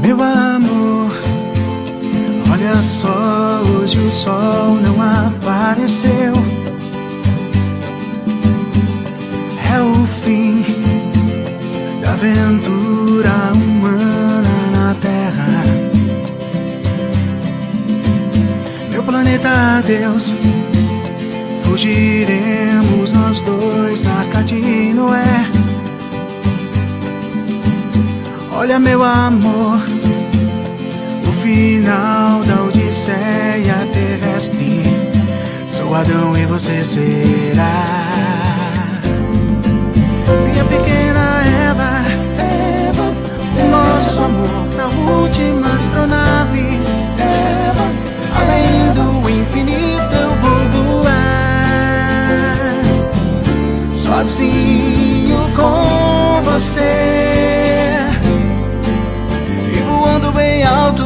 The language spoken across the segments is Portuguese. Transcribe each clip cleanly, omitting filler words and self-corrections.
Meu amor, olha só, hoje o sol não apareceu. É o fim da aventura humana na Terra. Meu planeta Deus, fugiremos nós dois na Arca de Noé. Olha, meu amor, o final da odisseia terrestre. Sou Adão e você será minha pequena Eva. O nosso amor na última astronave. Além do infinito eu vou voar, sozinho com você. E voando bem alto,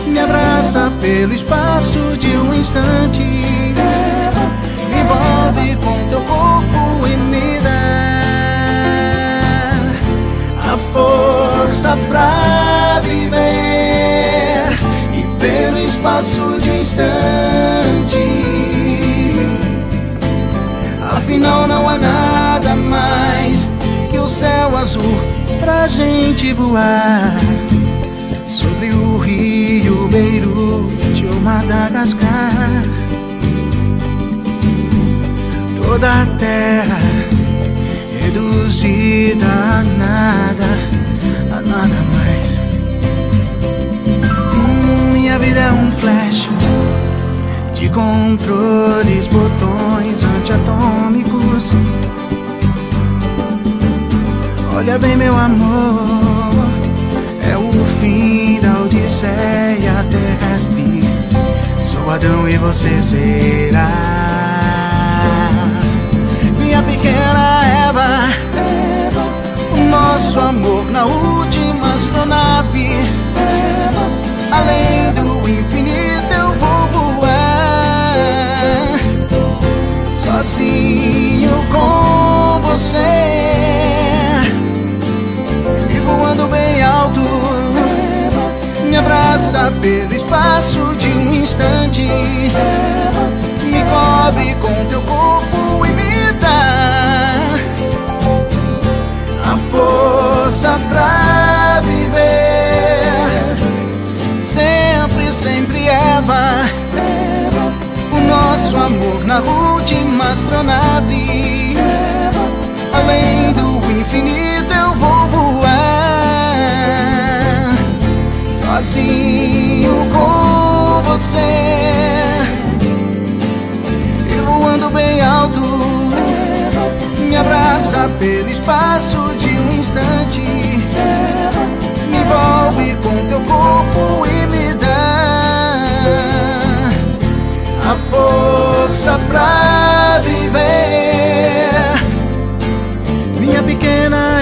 me abraça pelo espaço de um instante. Me envolve com teu corpo e me dá a força pra viver. E pelo espaço de um instante, afinal não há nada mais que o céu azul pra gente voar. Sobre o rio Beirute ou Madagascar, toda a terra reduzida a nada mais. Minha vida é um flash de controles, botões antiatômicos. Olha bem, meu amor, é o fim da odisseia terrestre. Sou Adão e você será minha pequena Eva. O nosso amor na última astronave. Além do infinito eu vou voar, sozinho com você. E voando bem alto, me abraça pelo espaço de um instante. Me cobre com teu corpo e me dá a força pra viver. Sempre, sempre Eva, o nosso amor na última astronave. Além do infinito eu vou voar, sozinho com você. E voando bem alto, me abraça pelo espaço de um instante. Me envolve com teu corpo e me dá a força pra viver. Minha pequena